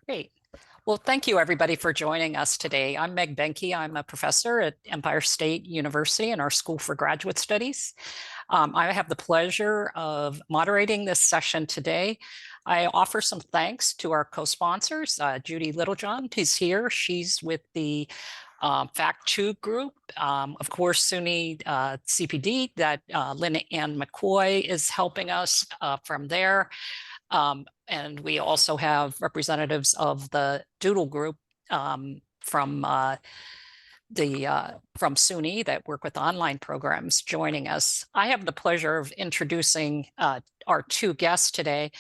Great. Well, thank you everybody for joining us today. I'm Meg Benke. I'm a professor at Empire State University in our School for Graduate Studies. I have the pleasure of moderating this session today. I offer some thanks to our co-sponsors, Judy Littlejohn, who's here. She's with the Fact2 group. Of course, SUNY CPD, that Lynn Ann McCoy is helping us from there. And we also have representatives of the Doodle group from SUNY that work with online programs joining us. I have the pleasure of introducing our two guests today.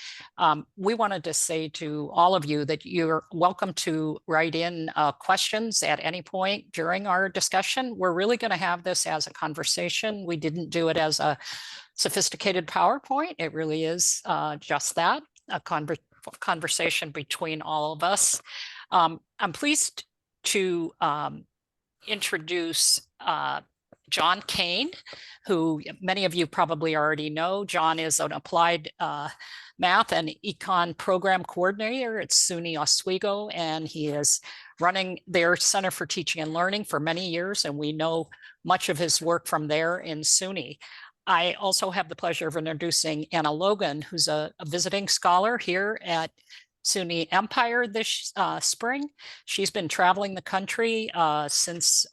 We wanted to say to all of you that you're welcome to write in questions at any point during our discussion. We're really going to have this as a conversation. We didn't do it as a sophisticated PowerPoint. It really is just that, a conversation between all of us. I'm pleased to introduce John Kane, who many of you probably already know. John is an applied math and econ program coordinator at SUNY Oswego, and he is running their Center for Teaching and Learning for many years, and we know much of his work from there in SUNY. I also have the pleasure of introducing Anna Logan, who's a visiting scholar here at SUNY Empire this spring. She's been traveling the country since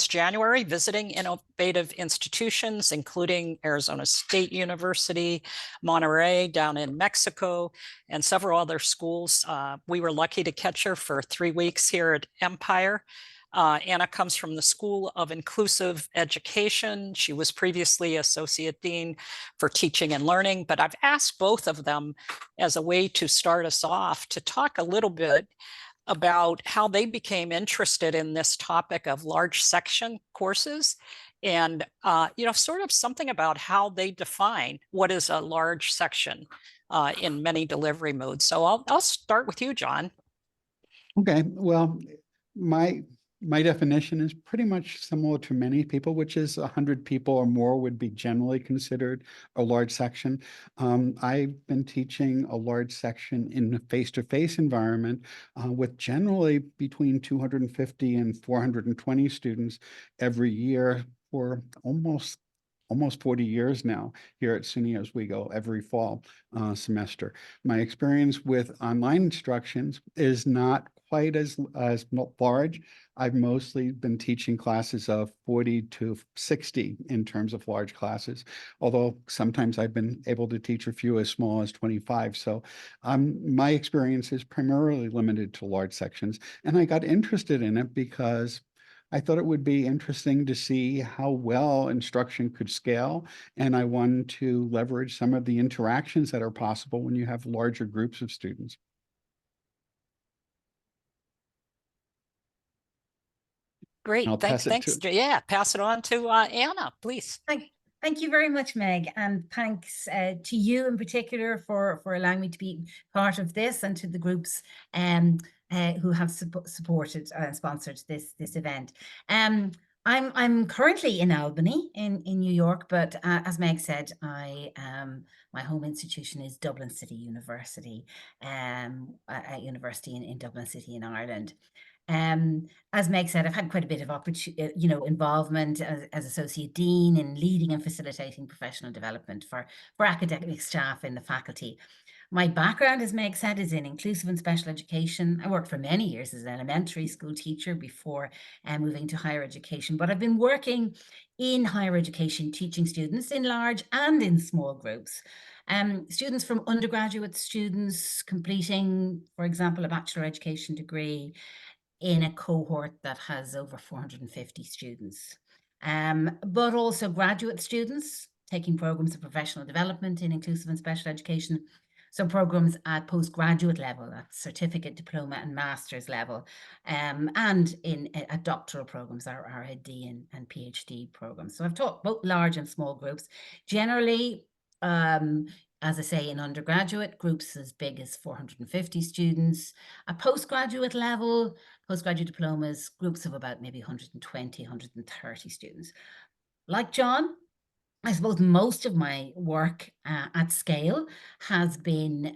January, visiting innovative institutions, including Arizona State University, Monterey down in Mexico, and several other schools. We were lucky to catch her for 3 weeks here at Empire. Anna comes from the School of Inclusive Education. She was previously Associate Dean for Teaching and Learning, but I've asked both of them as a way to start us off to talk a little bit about how they became interested in this topic of large section courses and, sort of something about how they define what is a large section in many delivery modes. So I'll start with you, John. Okay, well, my definition is pretty much similar to many people, which is 100 people or more would be generally considered a large section. I've been teaching a large section in a face-to-face environment with generally between 250 and 420 students every year for almost 40 years now here at SUNY Oswego every fall semester. My experience with online instructions is not quite as large. I've mostly been teaching classes of 40 to 60 in terms of large classes, although sometimes I've been able to teach a few as small as 25. So my experience is primarily limited to large sections. And I got interested in it because I thought it would be interesting to see how well instruction could scale, and I wanted to leverage some of the interactions that are possible when you have larger groups of students. Great, thanks. Yeah, pass it on to Anna, please. Thank you very much, Meg, and thanks to you in particular for allowing me to be part of this, and to the groups who have supported and sponsored this event. I'm currently in Albany in New York, but as Meg said, my home institution is Dublin City University, a university in Dublin City in Ireland. As Meg said, I've had quite a bit of involvement as Associate Dean in leading and facilitating professional development for academic staff in the faculty. My background, as Meg said, is in inclusive and special education. I worked for many years as an elementary school teacher before moving to higher education, but I've been working in higher education, teaching students in large and in small groups. Students from undergraduate students completing, for example, a bachelor education degree in a cohort that has over 450 students, but also graduate students taking programs of professional development in inclusive and special education. So programs at postgraduate level, at certificate, diploma and master's level, and at doctoral programs, our AD and PhD programs. So I've taught both large and small groups. Generally, as I say, in undergraduate, groups as big as 450 students. At postgraduate level, postgraduate diplomas, groups of about maybe 120, 130 students. Like John, I suppose most of my work at scale has been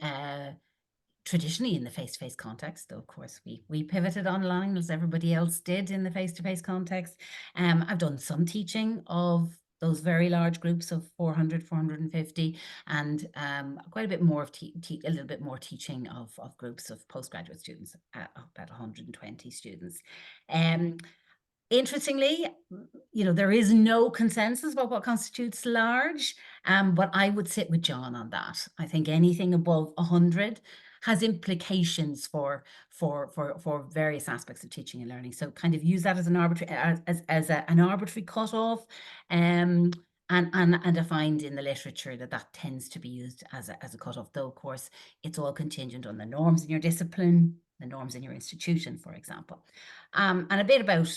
traditionally in the face-to-face context, though of course we pivoted online as everybody else did in the face-to-face context. I've done some teaching of those very large groups of 400, 450, and quite a bit more of a little bit more teaching of groups of postgraduate students, about 120 students. Interestingly, there is no consensus about what constitutes large, but I would sit with John on that. I think anything above 100 has implications for various aspects of teaching and learning. So kind of use that as an arbitrary an arbitrary cutoff, and I find in the literature that tends to be used as a cutoff. Though of course it's all contingent on the norms in your discipline, the norms in your institution, for example, and a bit about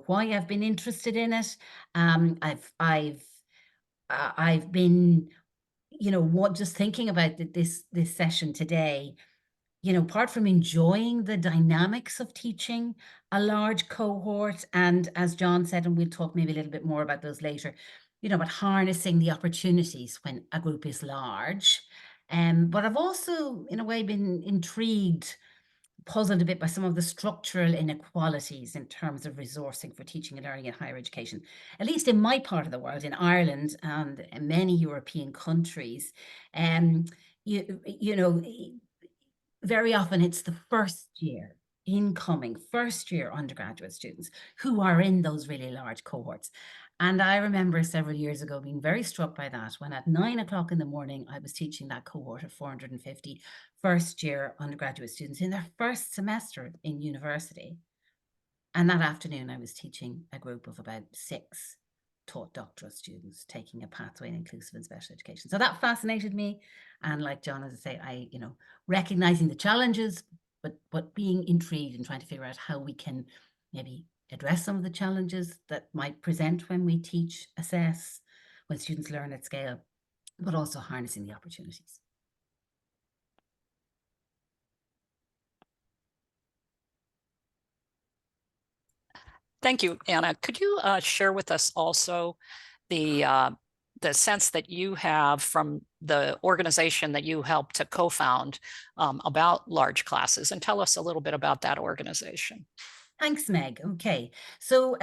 why I've been interested in it. I've been, just thinking about this session today, apart from enjoying the dynamics of teaching a large cohort, and as John said, and we'll talk maybe a little bit more about those later, about harnessing the opportunities when a group is large. But I've also, in a way, been intrigued, puzzled a bit by some of the structural inequalities in terms of resourcing for teaching and learning in higher education. At least in my part of the world, in Ireland and in many European countries, very often it's the incoming first year undergraduate students who are in those really large cohorts. And I remember several years ago being very struck by that when at 9 o'clock in the morning, I was teaching that cohort of 450 first year undergraduate students in their first semester in university. And that afternoon, I was teaching a group of about 6 taught doctoral students taking a pathway in inclusive and special education. So that fascinated me. And like John, as I say, recognizing the challenges, but being intrigued and trying to figure out how we can maybe address some of the challenges that might present when we teach, assess, when students learn at scale, but also harnessing the opportunities. Thank you, Anna. Could you share with us also the sense that you have from the organization that you helped to co-found about large classes, and tell us a little bit about that organization? Thanks, Meg. Okay, so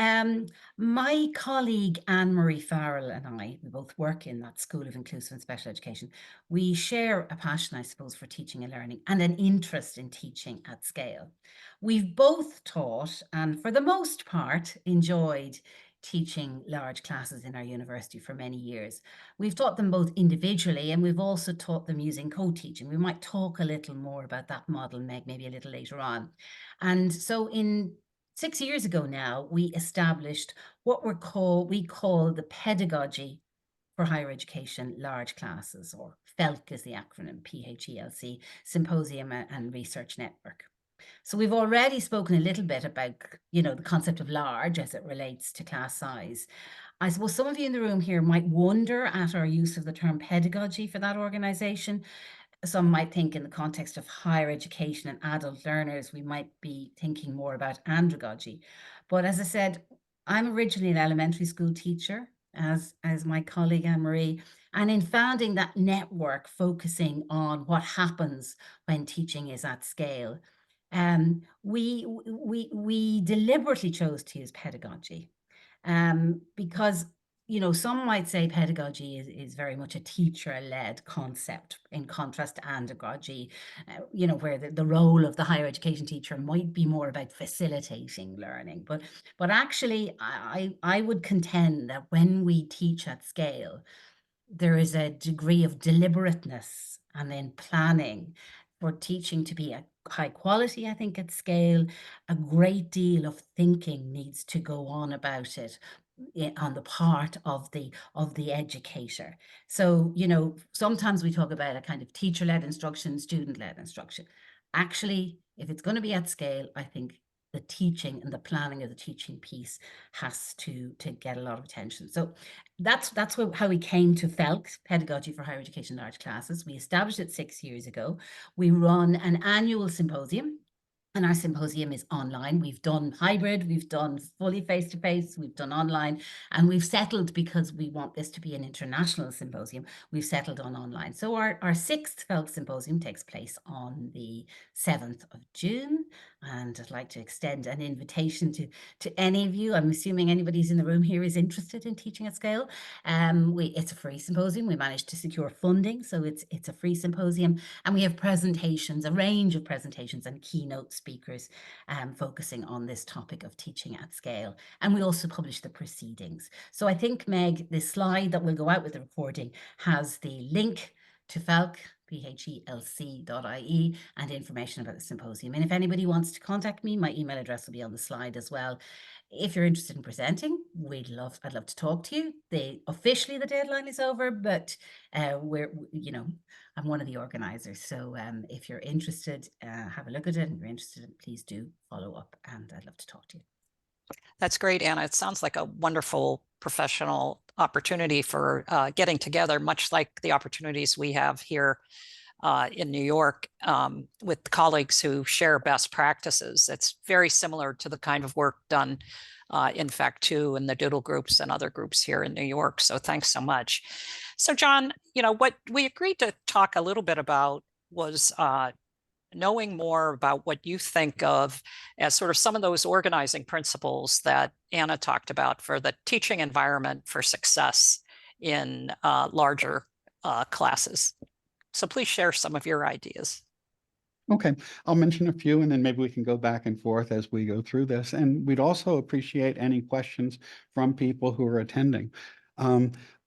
my colleague Anne-Marie Farrell and I, we both work in that School of Inclusive and Special Education. We share a passion, I suppose, for teaching and learning and an interest in teaching at scale. We've both taught and for the most part enjoyed teaching large classes in our university for many years. We've taught them both individually and we've also taught them using co-teaching. We might talk a little more about that model, Meg, maybe a little later on. And so 6 years ago now, we established what we call the Pedagogy for Higher Education Large Classes, or PHELC is the acronym, PHELC, Symposium and Research Network. So we've already spoken a little bit about, the concept of large as it relates to class size. I suppose some of you in the room here might wonder at our use of the term pedagogy for that organization. Some might think in the context of higher education and adult learners, we might be thinking more about andragogy. But as I said, I'm originally an elementary school teacher, as my colleague Anne-Marie, and in founding that network focusing on what happens when teaching is at scale, we deliberately chose to use pedagogy because some might say pedagogy is very much a teacher-led concept in contrast to andragogy, where the role of the higher education teacher might be more about facilitating learning. But actually, I would contend that when we teach at scale, there is a degree of deliberateness and then planning for teaching to be a high quality, I think, at scale. A great deal of thinking needs to go on about it on the part of the educator. So, sometimes we talk about a kind of teacher-led instruction, student-led instruction. Actually, if it's going to be at scale, I think the teaching and the planning of the teaching piece has to get a lot of attention. So that's how we came to PHELC, Pedagogy for Higher Education Large Classes. We established it 6 years ago. We run an annual symposium And our symposium is online. We've done hybrid, we've done fully face-to-face, we've done online, and we've settled, because we want this to be an international symposium, we've settled on online. So our sixth FELC symposium takes place on the 7th of June. And I'd like to extend an invitation to any of you. I'm assuming anybody's in the room here is interested in teaching at scale. It's a free symposium. We managed to secure funding, so it's a free symposium. And we have presentations, a range of presentations and keynote speakers focusing on this topic of teaching at scale. And we also publish the proceedings. So I think, Meg, the slide that will go out with the recording has the link to FELC, phelc.ie, and information about the symposium. And if anybody wants to contact me, my email address will be on the slide as well. If you're interested in presenting, I'd love to talk to you. Officially the deadline is over, but I'm one of the organizers. So if you're interested, have a look at it. And if you're interested, please do follow up, and I'd love to talk to you. That's great, Anna. It sounds like a wonderful professional opportunity for getting together, much like the opportunities we have here in New York with colleagues who share best practices. It's very similar to the kind of work done in FACT2 and the Doodle groups and other groups here in New York. So thanks so much. So John, what we agreed to talk a little bit about was knowing more about what you think of as sort of some of those organizing principles that Anna talked about for the teaching environment for success in larger classes. So please share some of your ideas. Okay, I'll mention a few, and then maybe we can go back and forth as we go through this. And we'd also appreciate any questions from people who are attending.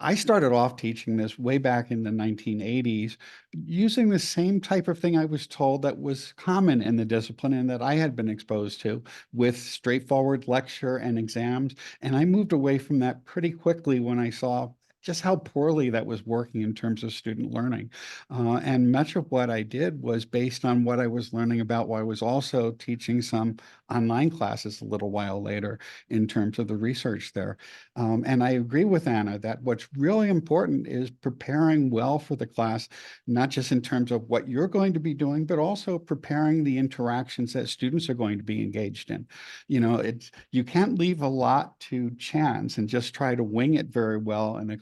I started off teaching this way back in the 1980s, using the same type of thing I was told that was common in the discipline and that I had been exposed to, with straightforward lecture and exams. And I moved away from that pretty quickly when I saw just how poorly that was working in terms of student learning. And much of what I did was based on what I was learning about while I was also teaching some online classes a little while later in terms of the research there. And I agree with Anna that what's really important is preparing well for the class, not just in terms of what you're going to be doing, but also preparing the interactions that students are going to be engaged in. You can't leave a lot to chance and just try to wing it very well in a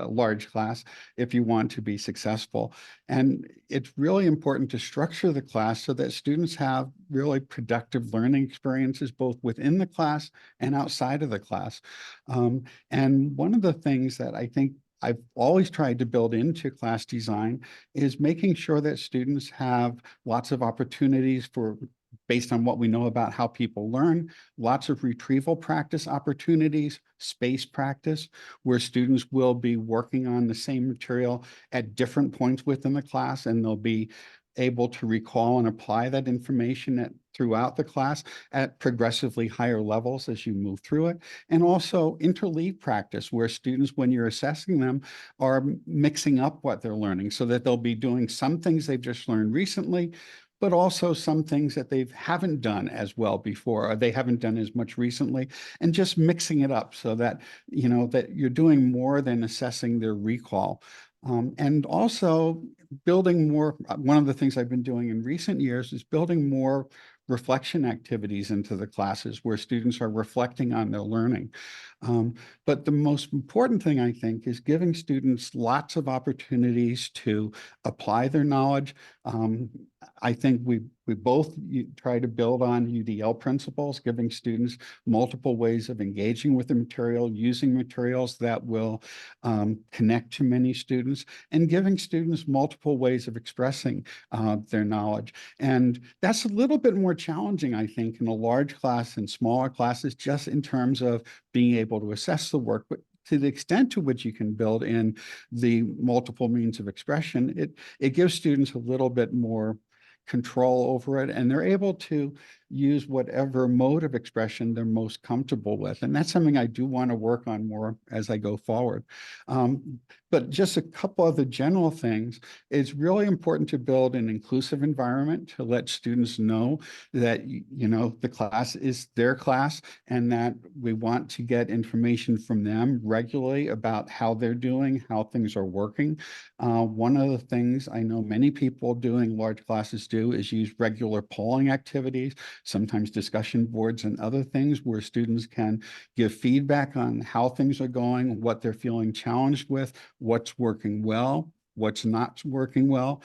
large class, if you want to be successful. And it's really important to structure the class so that students have really productive learning experiences, both within the class and outside of the class. And one of the things that I think I've always tried to build into class design is making sure that students have lots of opportunities based on what we know about how people learn, lots of retrieval practice opportunities, space practice, where students will be working on the same material at different points within the class, and they'll be able to recall and apply that information throughout the class at progressively higher levels as you move through it. And also interleave practice, where students, when you're assessing them, are mixing up what they're learning, so that they'll be doing some things they've just learned recently, but also some things that they haven't done as well before, or they haven't done as much recently, and just mixing it up so that, that you're doing more than assessing their recall. And also building more, one of the things I've been doing in recent years is building more reflection activities into the classes where students are reflecting on their learning. But the most important thing, I think, is giving students lots of opportunities to apply their knowledge. I think we both try to build on UDL principles, giving students multiple ways of engaging with the material, using materials that will connect to many students, and giving students multiple ways of expressing their knowledge. And that's a little bit more challenging, I think, in a large class and smaller classes, just in terms of being able to assess the work. But to the extent to which you can build in the multiple means of expression, it gives students a little bit more control over it, and they're able to use whatever mode of expression they're most comfortable with. And that's something I do want to work on more as I go forward. But just a couple of the general things, it's really important to build an inclusive environment to let students know that, the class is their class, and that we want to get information from them regularly about how they're doing, how things are working. One of the things I know many people doing large classes do do is use regular polling activities, sometimes discussion boards and other things where students can give feedback on how things are going, what they're feeling challenged with, what's working well, what's not working well.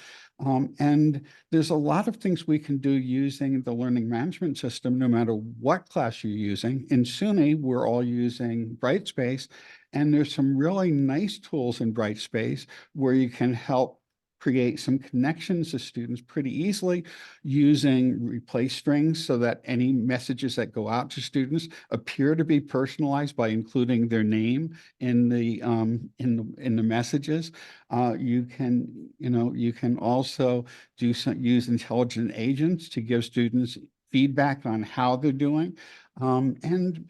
And there's a lot of things we can do using the learning management system, no matter what class you're using. In SUNY, we're all using Brightspace, and there's some really nice tools in Brightspace where you can help create some connections to students pretty easily using replace strings so that any messages that go out to students appear to be personalized by including their name in the messages. You can also use intelligent agents to give students feedback on how they're doing, and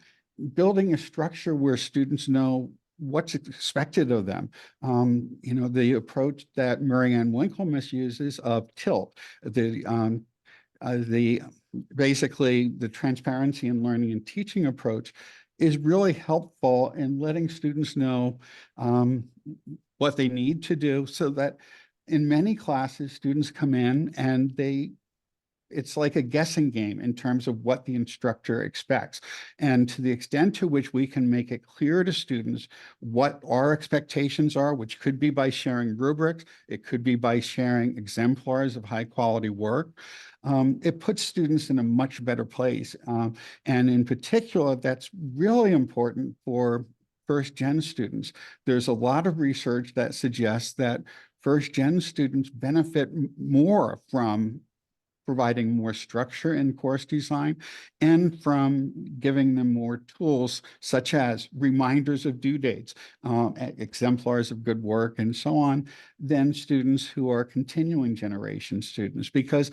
building a structure where students know what's expected of them. The approach that Marianne Winklemas uses of TILT, basically the transparency in learning and teaching approach, is really helpful in letting students know what they need to do, so that in many classes, students come in and it's like a guessing game in terms of what the instructor expects. And to the extent to which we can make it clear to students what our expectations are, which could be by sharing rubrics, it could be by sharing exemplars of high quality work, it puts students in a much better place. And in particular, that's really important for first-gen students. There's a lot of research that suggests that first-gen students benefit more from providing more structure in course design and from giving them more tools, such as reminders of due dates, exemplars of good work, and so on, than students who are continuing generation students. Because,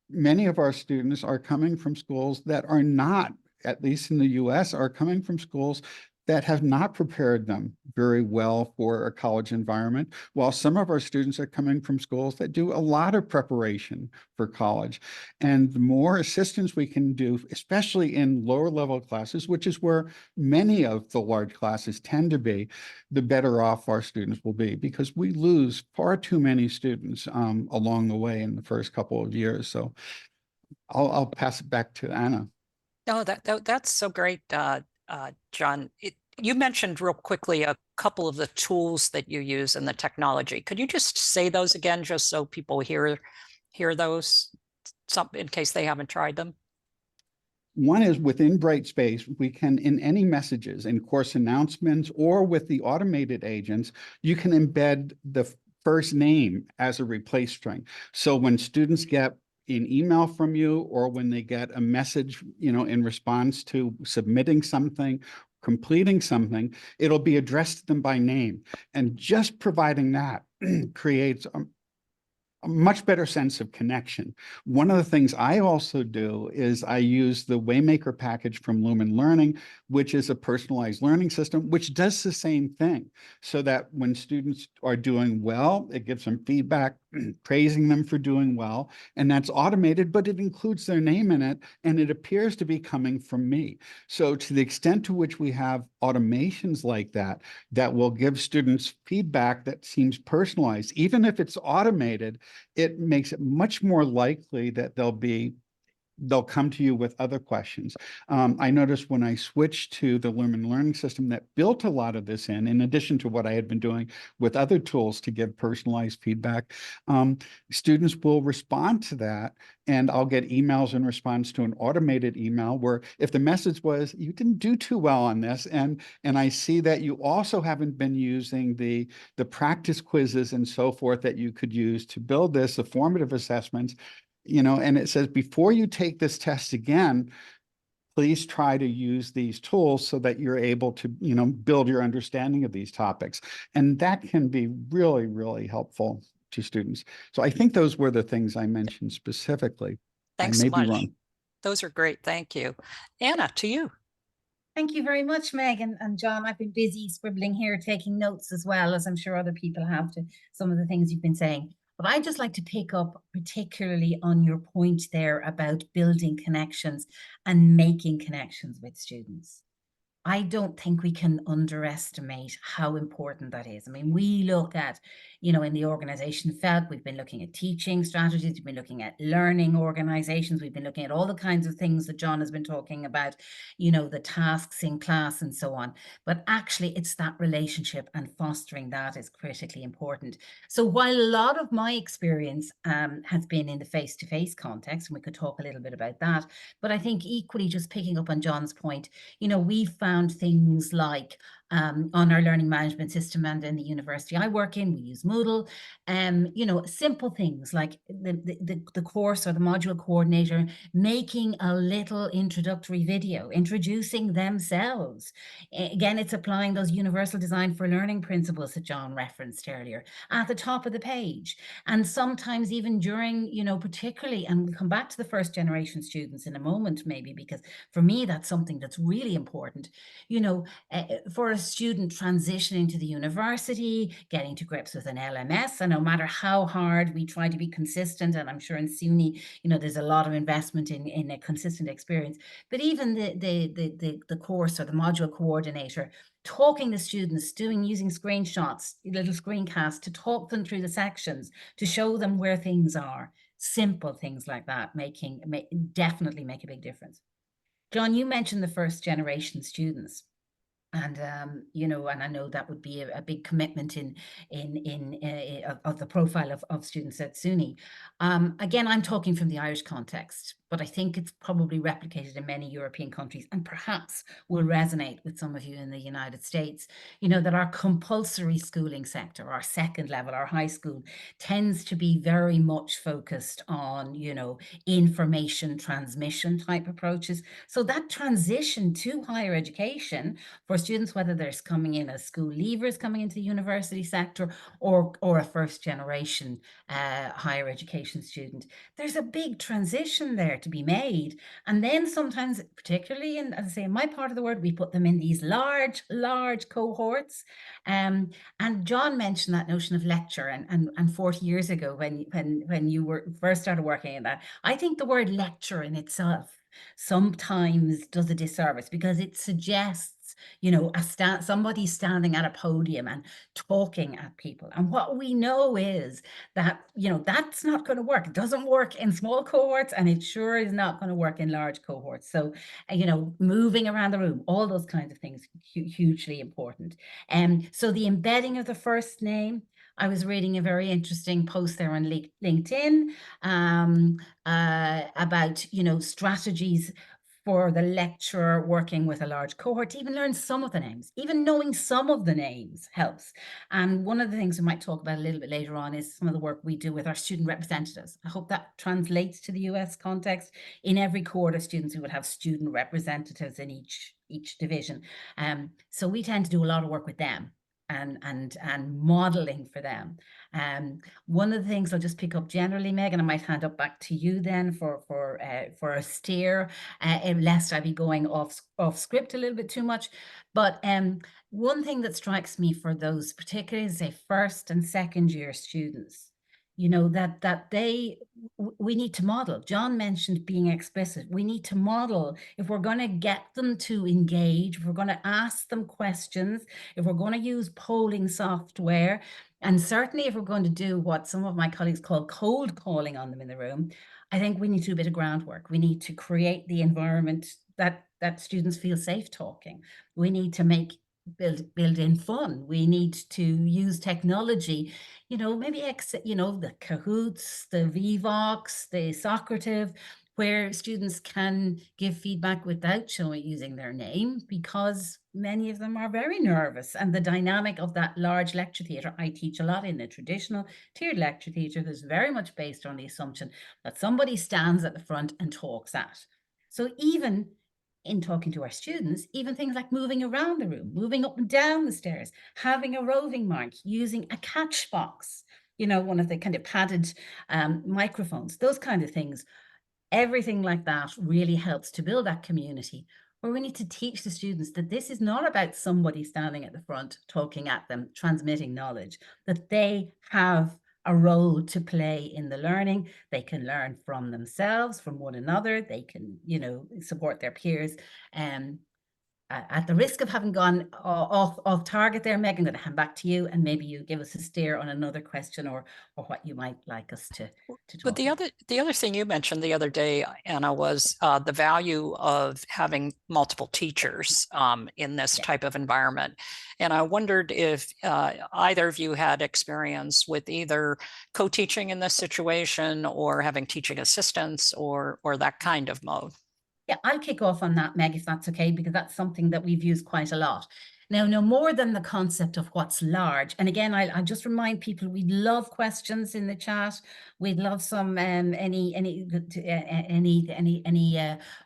many of our students are coming from schools that are not, at least in the US, are coming from schools that have not prepared them very well for a college environment, while some of our students are coming from schools that do a lot of preparation for college. And the more assistance we can do, especially in lower level classes, which is where many of the large classes tend to be, the better off our students will be, because we lose far too many students along the way in the first couple of years. So I'll pass it back to Anna. No, that's so great, John. You mentioned real quickly a couple of the tools that you use in the technology. Could you just say those again, just so people hear those, in case they haven't tried them? One is within Brightspace, we can, in any messages, in course announcements, or with the automated agents, you can embed the first name as a replace string. So when students get an email from you, or when they get a message, in response to submitting something, completing something, it'll be addressed to them by name. And just providing that creates a much better sense of connection. One of the things I also do is I use the Waymaker package from Lumen Learning, which is a personalized learning system, which does the same thing, so that when students are doing well, it gives them feedback, praising them for doing well, and that's automated, but it includes their name in it, and it appears to be coming from me. So to the extent to which we have automations like that, that will give students feedback that seems personalized, even if it's automated, it makes it much more likely that they'll come to you with other questions. I noticed when I switched to the Lumen Learning System that built a lot of this in addition to what I had been doing with other tools to give personalized feedback, students will respond to that, and I'll get emails in response to an automated email where if the message was, you didn't do too well on this, and I see that you also haven't been using the practice quizzes and so forth that you could use to build this, the formative assessments, and it says, before you take this test again, please try to use these tools so that you're able to, build your understanding of these topics. And that can be really, really helpful to students. So I think those were the things I mentioned specifically. Thanks I may so much. be wrong. Those are great. Thank you. Anna, to you. Thank you very much, Meg and John. I've been busy scribbling here, taking notes as well, as I'm sure other people have, to some of the things you've been saying. But I'd just like to pick up particularly on your point there about building connections and making connections with students. I don't think we can underestimate how important that is. I mean, we look at, you know, in the organization FELP, we've been looking at teaching strategies, we've been looking at learning organizations, we've been looking at all the kinds of things that John has been talking about, you know, the tasks in class and so on. But actually, it's that relationship, and fostering that is critically important. So while a lot of my experience has been in the face-to-face context, and we could talk a little bit about that, but I think equally, just picking up on John's point, you know, we found things like on our learning management system and in the university I work in, we use Moodle. You know, simple things like the course or the module coordinator making a little introductory video, introducing themselves. Again, it's applying those universal design for learning principles that John referenced earlier at the top of the page. And sometimes even during, you know, particularly, and we'll come back to the first generation students in a moment, maybe, because for me, that's something that's really important. You know, for a student transitioning to the university, getting to grips with an LMS, and no matter how hard we try to be consistent, and I'm sure in SUNY, you know, there's a lot of investment in a consistent experience, but even the course or the module coordinator, talking to students, using screenshots, little screencasts to talk them through the sections, to show them where things are. Simple things like that definitely make a big difference. John, you mentioned the first generation students. And you know, and I know that would be a big commitment of the profile of students at SUNY. Again, I'm talking from the Irish context, but I think it's probably replicated in many European countries, and perhaps will resonate with some of you in the United States. You know, that our compulsory schooling sector, our second level, our high school, tends to be very much focused on, you know, information transmission type approaches. So that transition to higher education for students, whether they're coming in as school leavers coming into the university sector, or a first generation higher education student, there's a big transition there to be made. And then sometimes, particularly in, as I say, in my part of the world, we put them in these large cohorts. And John mentioned that notion of lecture, and 40 years ago when you were first started working in that, I think the word lecture in itself sometimes does a disservice, because it suggests, you know, somebody standing at a podium and talking at people. And what we know is that, you know, that's not going to work. It doesn't work in small cohorts, and it sure is not going to work in large cohorts. So, you know, moving around the room, all those kinds of things, hugely important. So the embedding of the first name, I was reading a very interesting post there on LinkedIn about, you know, strategies for the lecturer working with a large cohort to even learn some of the names. Even knowing some of the names helps. And one of the things we might talk about a little bit later on is some of the work we do with our student representatives. I hope that translates to the US context. In every cohort of students, we would have student representatives in each division. So we tend to do a lot of work with them and modeling for them. One of the things I'll just pick up generally, Megan, I might hand up back to you then for a steer, lest I be going off script a little bit too much. But one thing that strikes me for those, particularly say first and second year students, you know, that we need to model. John mentioned being explicit. We need to model if we're going to get them to engage, if we're going to ask them questions, if we're going to use polling software, and certainly if we're going to do what some of my colleagues call cold calling on them in the room. I think we need to do a bit of groundwork. We need to create the environment that students feel safe talking. We need to build in fun. We need to use technology, you know, maybe you know, the Kahoots, the Vivox, the Socrative, where students can give feedback without using their name, because many of them are very nervous. And the dynamic of that large lecture theatre, I teach a lot in the traditional tiered lecture theatre, that's very much based on the assumption that somebody stands at the front and talks at. So even in talking to our students, even things like moving around the room, moving up and down the stairs, having a roving mic, using a catch box, you know, one of the kind of padded microphones, those kind of things, everything like that really helps to build that community, where we need to teach the students that this is not about somebody standing at the front, talking at them, transmitting knowledge, that they have a role to play in the learning. They can learn from themselves, from one another. They can, you know, support their peers. at the risk of having gone off target there, Meg, I'm going to hand back to you, and maybe you give us a steer on another question or what you might like us to But talk about. the other thing you mentioned the other day, Anna, was the value of having multiple teachers in this Yeah. type of environment. And I wondered if either of you had experience with either co-teaching in this situation or having teaching assistants or that kind of mode. Yeah, I'll kick off on that, Meg, if that's okay, because that's something that we've used quite a lot. Now, no more than the concept of what's large. And again, I'll just remind people, we'd love questions in the chat. We'd love some any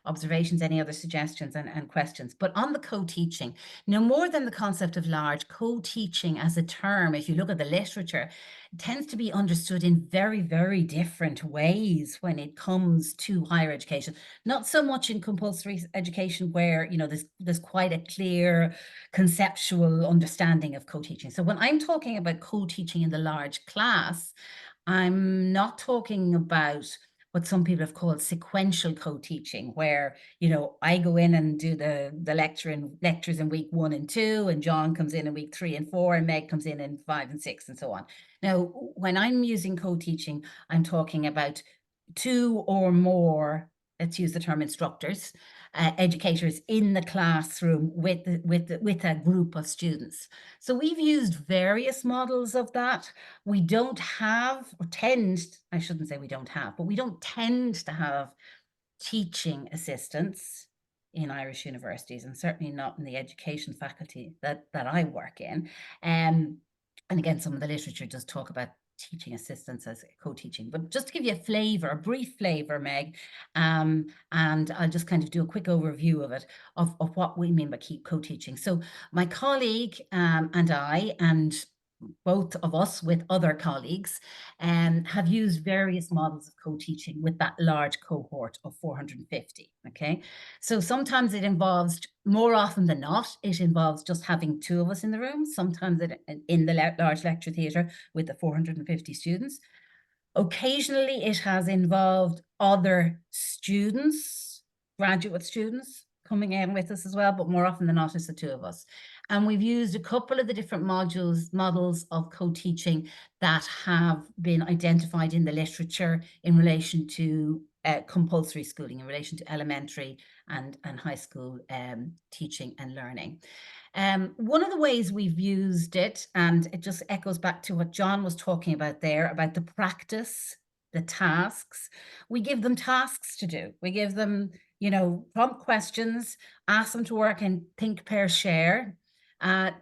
observations, any other suggestions and questions. But on the co-teaching, no more than the concept of large, co-teaching as a term, if you look at the literature, tends to be understood in very, very different ways when it comes to higher education. Not so much in compulsory education where, you know, there's quite a clear conceptual understanding of co-teaching. So when I'm talking about co-teaching in the large class, I'm not talking about what some people have called sequential co-teaching, where, you know, I go in and do the lectures in week 1 and 2, and John comes in week 3 and 4, and Meg comes in 5 and 6, and so on. Now, when I'm using co-teaching, I'm talking about 2 or more, let's use the term instructors, educators in the classroom with a group of students. So we've used various models of that. We don't have, or tend, I shouldn't say we don't have, but we don't tend to have teaching assistants in Irish universities, and certainly not in the education faculty that I work in. And again, some of the literature does talk about teaching assistants as co-teaching, but just to give you a flavor, a brief flavor, Meg, and I'll just kind of do a quick overview of it, of what we mean by co-teaching. So my colleague and I, and both of us with other colleagues, have used various models of co-teaching with that large cohort of 450, okay? So sometimes it involves, more often than not, it involves just having 2 of us in the room, sometimes in the large lecture theatre with the 450 students. Occasionally it has involved other students, graduate students, coming in with us as well, but more often than not, it's the 2 of us. And we've used a couple of the different models of co-teaching that have been identified in the literature in relation to compulsory schooling, in relation to elementary and high school teaching and learning. One of the ways we've used it, and it just echoes back to what John was talking about there, about the practice, the tasks. We give them tasks to do. We give them, you know, prompt questions, ask them to work and think, pair, share, and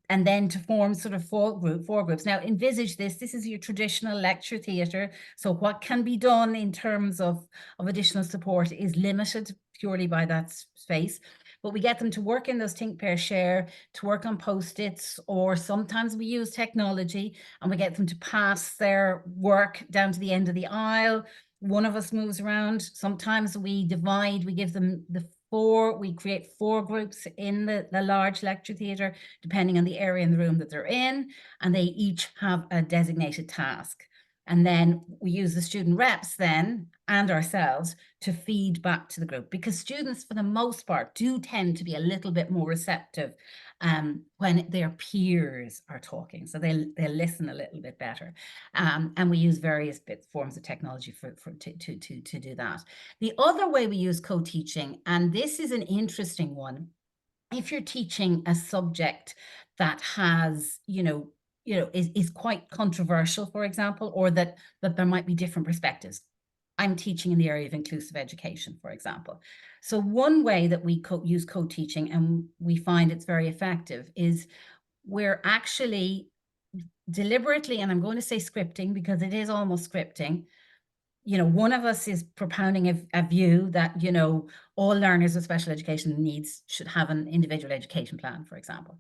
then to form sort of 4 groups. Now, envisage this. This is your traditional lecture theatre. So what can be done in terms of additional support is limited purely by that space. But we get them to work in those think, pair, share, to work on post-its, or sometimes we use technology and we get them to pass their work down to the end of the aisle. One of us moves around. Sometimes we divide, we give them we create 4 groups in the large lecture theatre, depending on the area in the room that they're in, and they each have a designated task. And then we use the student reps then and ourselves to feed back to the group, because students, for the most part, do tend to be a little bit more receptive when their peers are talking. So they'll listen a little bit better. And we use various forms of technology to do that. The other way we use co-teaching, and this is an interesting one, if you're teaching a subject that has, is quite controversial, for example, or that there might be different perspectives. I'm teaching in the area of inclusive education, for example. So one way that we use co-teaching, and we find it's very effective, is we're actually deliberately, and I'm going to say scripting because it is almost scripting, one of us is propounding a view that, all learners with special education needs should have an individual education plan, for example.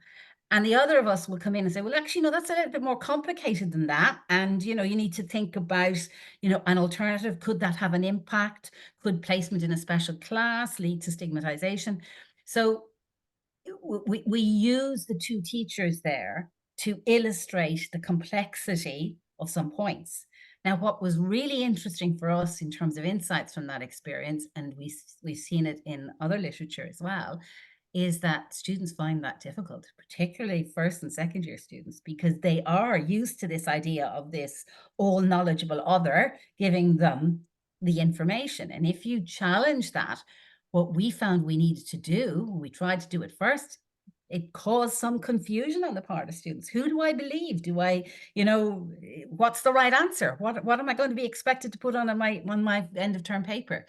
And the other of us will come in and say, well, actually, no, that's a little bit more complicated than that. And, you need to think about, an alternative. Could that have an impact? Could placement in a special class lead to stigmatization? So we use the 2 teachers there to illustrate the complexity of some points. Now, what was really interesting for us in terms of insights from that experience, and we've seen it in other literature as well, is that students find that difficult, particularly first and second year students, because they are used to this idea of this all knowledgeable other giving them the information. And if you challenge that, what we found we needed to do, we tried to do it first, it caused some confusion on the part of students. Who do I believe? Do I, what's the right answer? What am I going to be expected to put on my end of term paper?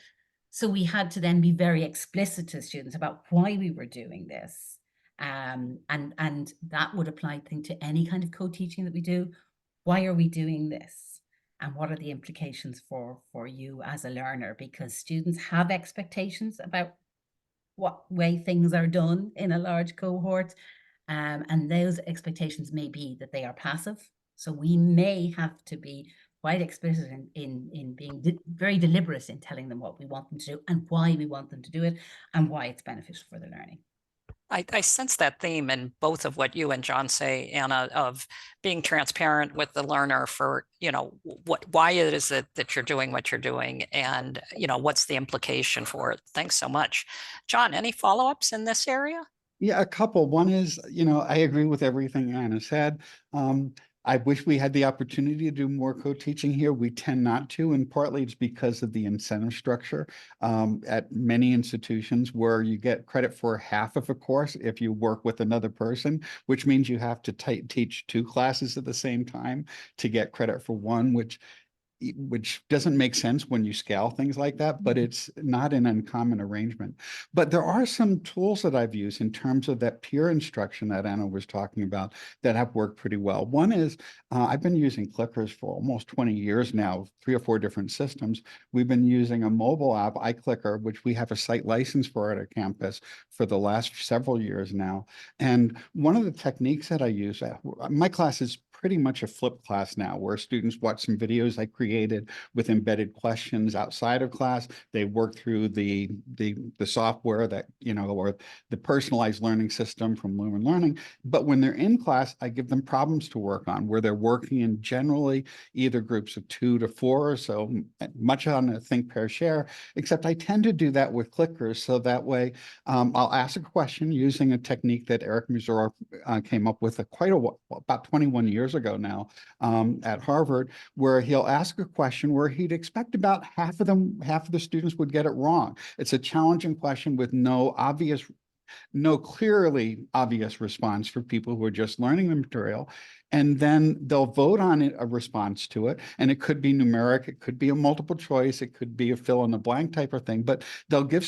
So we had to then be very explicit to students about why we were doing this. And that would apply, I think, to any kind of co-teaching that we do. Why are we doing this? And what are the implications for you as a learner? Because students have expectations about what way things are done in a large cohort. And those expectations may be that they are passive. So we may have to be quite explicit in being very deliberate in telling them what we want them to do and why we want them to do it and why it's beneficial for their learning. I sense that theme in both of what you and John say, Anna, of being transparent with the learner for, why it is that you're doing what you're doing and, what's the implication for it. Thanks so much. John, any follow-ups in this area? Yeah, a couple. One is, I agree with everything Anna said. I wish we had the opportunity to do more co-teaching here. We tend not to, and partly it's because of the incentive structure at many institutions where you get credit for half of a course if you work with another person, which means you have to teach 2 classes at the same time to get credit for one, which doesn't make sense when you scale things like that, but it's not an uncommon arrangement. But there are some tools that I've used in terms of that peer instruction that Anna was talking about that have worked pretty well. One is I've been using Clickers for almost 20 years now, 3 or 4 different systems. We've been using a mobile app, iClicker, which we have a site license for at our campus for the last several years now. And one of the techniques that I use, my class is pretty much a flipped class now, where students watch some videos I created with embedded questions outside of class. They work through the software that, or the personalized learning system from Lumen Learning. But when they're in class, I give them problems to work on, where they're working in generally either groups of 2 to 4 or so, much on a think, pair, share, except I tend to do that with clickers. So that way I'll ask a question using a technique that Eric Mazur came up with about 21 years ago now at Harvard, where he'll ask a question where he'd expect about half of the students would get it wrong. It's a challenging question with no clearly obvious response for people who are just learning the material. And then they'll vote on a response to it. And it could be numeric, it could be a multiple choice, it could be a fill in the blank type of thing, but they'll give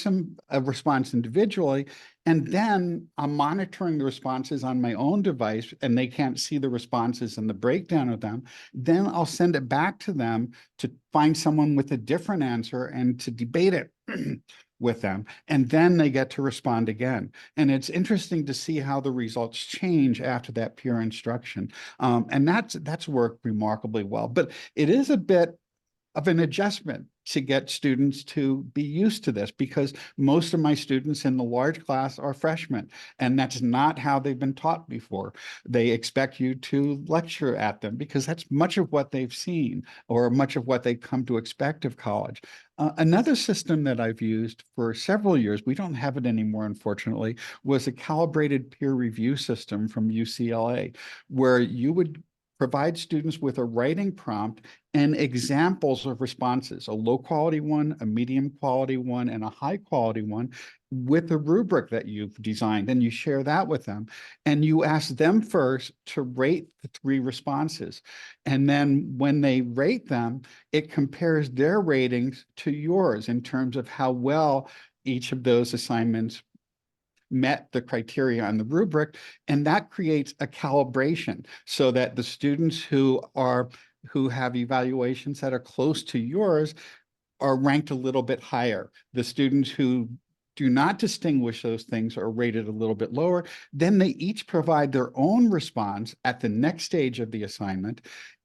a response individually. And then I'm monitoring the responses on my own device and they can't see the responses and the breakdown of them. Then I'll send it back to them to find someone with a different answer and to debate it with them, and then they get to respond again. And it's interesting to see how the results change after that peer instruction. And that's worked remarkably well, but it is a bit of an adjustment to get students to be used to this, because most of my students in the large class are freshmen, and that's not how they've been taught before. They expect you to lecture at them because that's much of what they've seen or much of what they come to expect of college. Another system that I've used for several years, we don't have it anymore, unfortunately, was a calibrated peer review system from UCLA, where you would provide students with a writing prompt and examples of responses, a low quality one, a medium quality one, and a high quality one, with a rubric that you've designed, and you share that with them. And you ask them first to rate the 3 responses. And then when they rate them, it compares their ratings to yours in terms of how well each of those assignments met the criteria on the rubric, and that creates a calibration so that the students who have evaluations that are close to yours are ranked a little bit higher. The students who do not distinguish those things are rated a little bit lower. Then they each provide their own response at the next stage of the assignment.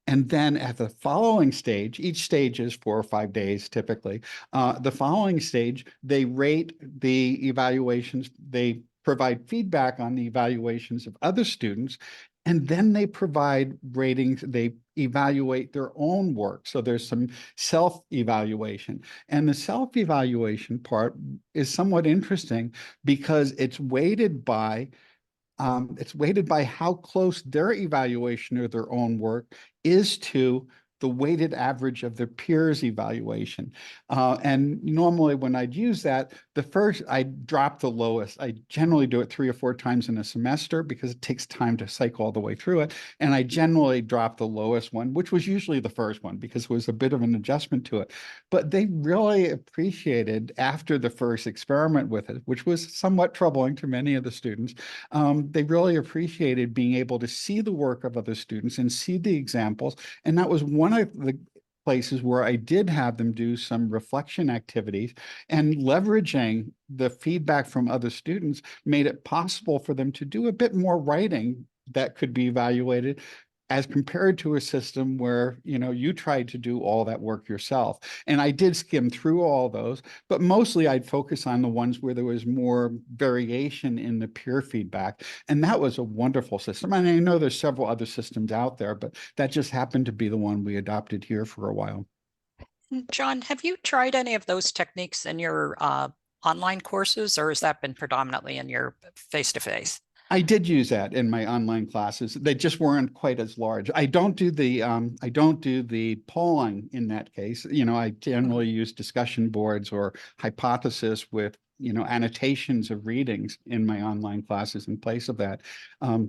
And then at the following stage, each stage is 4 or 5 days typically. The following stage, they rate the evaluations, they provide feedback on the evaluations of other students, And then they provide ratings, they evaluate their own work. So there's some self-evaluation. And the self-evaluation part is somewhat interesting because it's weighted by how close their evaluation of their own work is to the weighted average of their peers' evaluation. And normally when I'd use that, I drop the lowest. I generally do it 3 or 4 times in a semester because it takes time to cycle all the way through it. And I generally drop the lowest one, which was usually the first one because it was a bit of an adjustment to it. But they really appreciated after the first experiment with it, which was somewhat troubling to many of the students. They really appreciated being able to see the work of other students and see the examples. And that was one of the places where I did have them do some reflection activities, and leveraging the feedback from other students made it possible for them to do a bit more writing that could be evaluated, as compared to a system where, you tried to do all that work yourself. And I did skim through all those, but mostly I'd focus on the ones where there was more variation in the peer feedback. And that was a wonderful system. And I know there's several other systems out there, but that just happened to be the one we adopted here for a while. John, have you tried any of those techniques in your online courses, or has that been predominantly in your face-to-face? I did use that in my online classes. They just weren't quite as large. I don't do the polling in that case. I generally use discussion boards or hypothesis with annotations of readings in my online classes in place of that,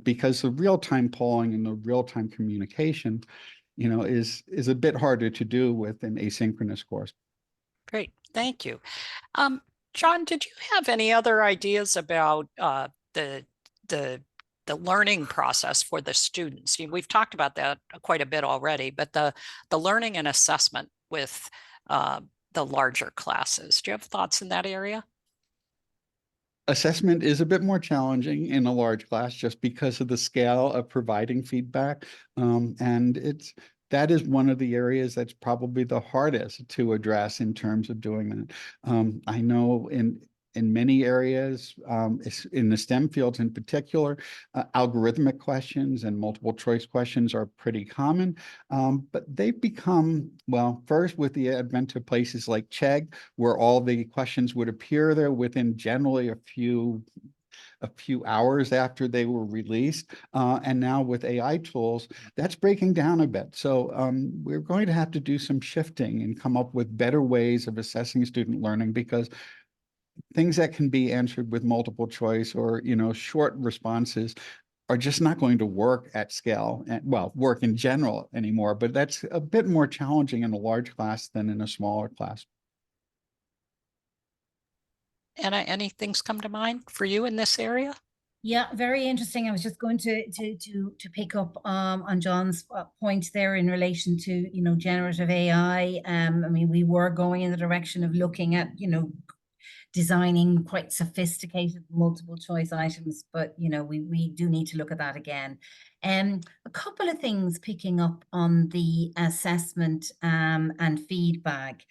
because the real-time polling and the real-time communication, is a bit harder to do with an asynchronous course. Great, thank you. John, did you have any other ideas about the learning process for the students? We've talked about that quite a bit already, but the learning and assessment with the larger classes. Do you have thoughts in that area? Assessment is a bit more challenging in a large class just because of the scale of providing feedback. And that is one of the areas that's probably the hardest to address in terms of doing that. I know in many areas, in the STEM fields in particular, algorithmic questions and multiple choice questions are pretty common, but they've become, well, first with the advent of places like Chegg, where all the questions would appear there within generally a few hours after they were released. And now with AI tools, that's breaking down a bit. So we're going to have to do some shifting and come up with better ways of assessing student learning, because things that can be answered with multiple choice or, short responses are just not going to work at scale, and work in general anymore. But that's a bit more challenging in a large class than in a smaller class. Anna, any things come to mind for you in this area? Yeah, very interesting. I was just going to pick up on John's point there in relation to generative AI. I mean, we were going in the direction of looking at designing quite sophisticated multiple choice items, but we do need to look at that again. A couple of things picking up on the assessment and feedback.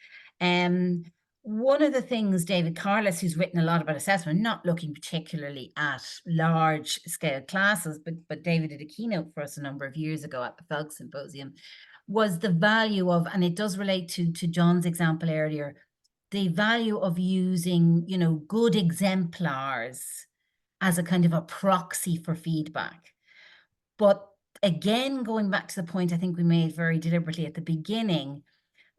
One of the things, David Carless, who's written a lot about assessment, not looking particularly at large scale classes, but David did a keynote for us a number of years ago at the Felk Symposium, was the value of, and it does relate to John's example earlier, the value of using, good exemplars as a kind of a proxy for feedback. But again, going back to the point I think we made very deliberately at the beginning,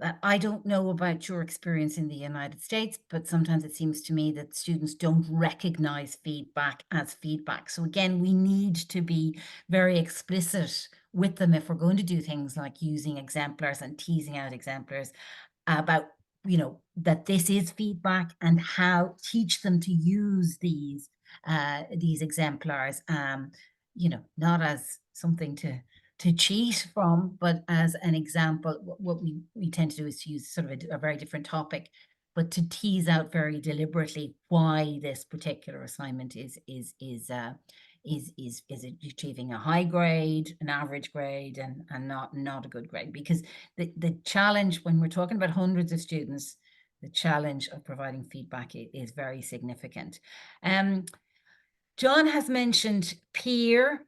that I don't know about your experience in the United States, but sometimes it seems to me that students don't recognize feedback as feedback. So again, we need to be very explicit with them if we're going to do things like using exemplars and teasing out exemplars about that this is feedback, and how teach them to use these exemplars, not as something to cheat from, but as an example. What we tend to do is to use sort of a very different topic, but to tease out very deliberately why this particular assignment is achieving a high grade, an average grade, and not a good grade. Because the challenge when we're talking about hundreds of students, the challenge of providing feedback is very significant. John has mentioned peer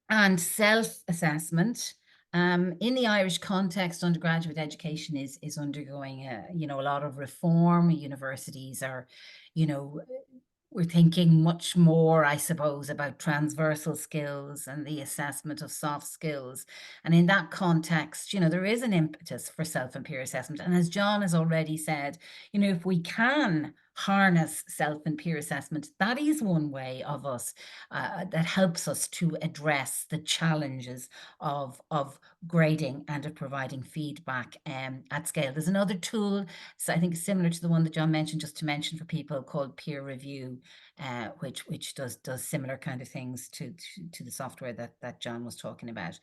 and self-assessment. In the Irish context, undergraduate education is undergoing a lot of reform. Universities are, we're thinking much more, I suppose, about transversal skills and the assessment of soft skills. And in that context, there is an impetus for self and peer assessment. And as John has already said, if we can harness self and peer assessment, that is one way of us that helps us to address the challenges of grading and of providing feedback at scale. There's another tool, so I think similar to the one that John mentioned, just to mention for people, called peer review, which does similar kind of things to the software that John was talking about.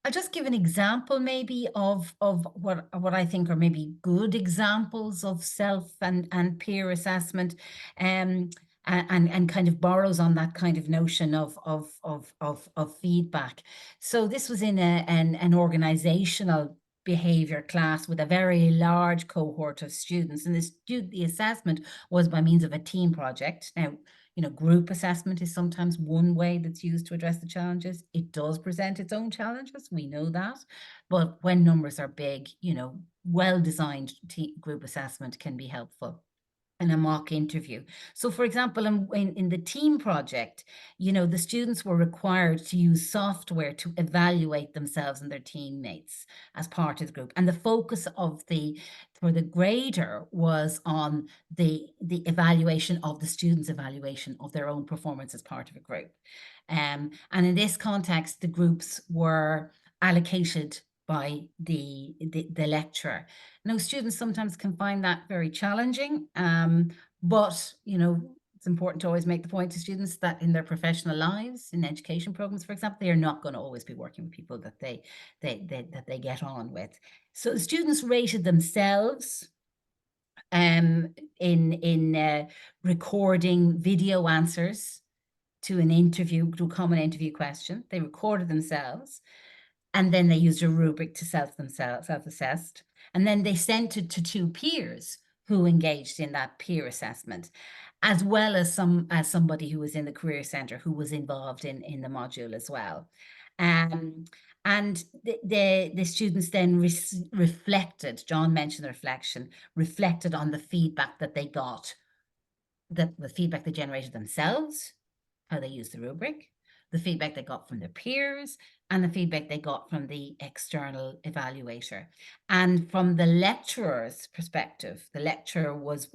I'll just give an example maybe of what I think are maybe good examples of self and peer assessment, and kind of borrows on that kind of notion of feedback. So this was in an organizational behavior class with a very large cohort of students, and the assessment was by means of a team project. Now, group assessment is sometimes one way that's used to address the challenges. It does present its own challenges, we know that, but when numbers are big, well-designed group assessment can be helpful. And a mock interview. So for example, in the team project, the students were required to use software to evaluate themselves and their teammates as part of the group. And the focus for the grader was on the evaluation of the students' evaluation of their own performance as part of a group. And in this context, the groups were allocated by the lecturer. Now, students sometimes can find that very challenging, but it's important to always make the point to students that in their professional lives, in education programs, for example, they are not going to always be working with people that they get on with. So the students rated themselves in recording video answers to a common interview question. They recorded themselves. And then they used a rubric to self-assessed. And then they sent it to two peers who engaged in that peer assessment, as well as somebody who was in the Career Centre who was involved in the module as well. And the students then reflected, John mentioned the reflection, reflected on the feedback that they got, the feedback they generated themselves, how they used the rubric, the feedback they got from their peers, and the feedback they got from the external evaluator. And from the lecturer's perspective, the lecturer was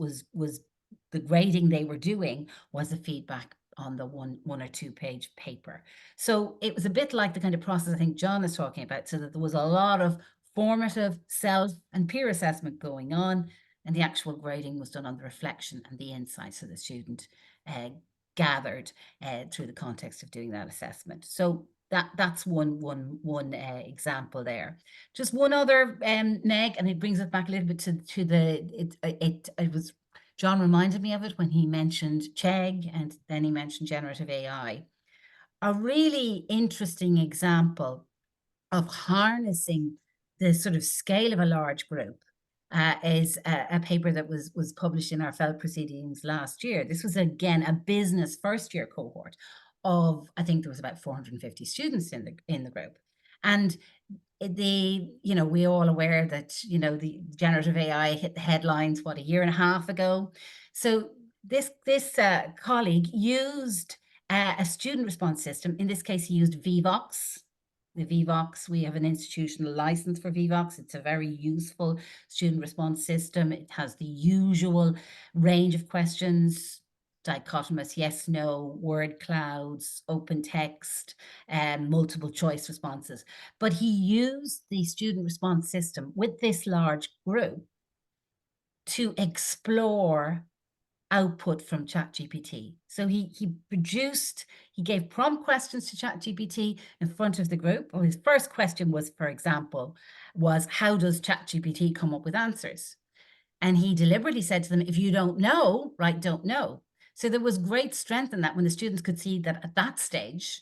the grading they were doing was the feedback on the one or two page paper. So it was a bit like the kind of process I think John is talking about, so that there was a lot of formative self and peer assessment going on, and the actual grading was done on the reflection and the insights of the student gathered through the context of doing that assessment. So that's one example there. Just one other, Meg, and it brings us back a little bit to it was, John reminded me of it when he mentioned Chegg, and then he mentioned generative AI. A really interesting example of harnessing the sort of scale of a large group is a paper that was published in our FELT proceedings last year. This was, again, a business first-year cohort of, I think there was about 450 students in the group. And we all aware that, the generative AI hit the headlines, a year and a half ago. So this colleague used a student response system. In this case, he used Vivox. The Vivox, we have an institutional license for Vivox. It's a very useful student response system. It has the usual range of questions: dichotomous yes, no, word clouds, open text, and multiple choice responses. But he used the student response system with this large group to explore output from ChatGPT. So he gave prompt questions to ChatGPT in front of the group. Well, his first question was, for example, how does ChatGPT come up with answers? And he deliberately said to them, if you don't know, write don't know. So there was great strength in that when the students could see that at that stage,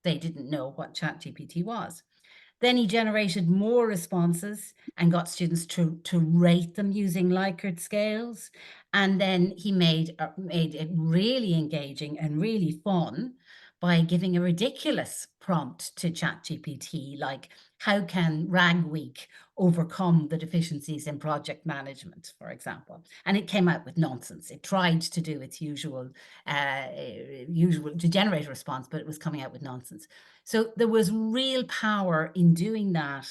they didn't know what ChatGPT was. Then he generated more responses and got students to rate them using Likert scales. And then he made it really engaging and really fun by giving a ridiculous prompt to ChatGPT, like how can RAG Week overcome the deficiencies in project management, for example. And it came out with nonsense. It tried to do its usual to generate a response, but it was coming out with nonsense. So there was real power in doing that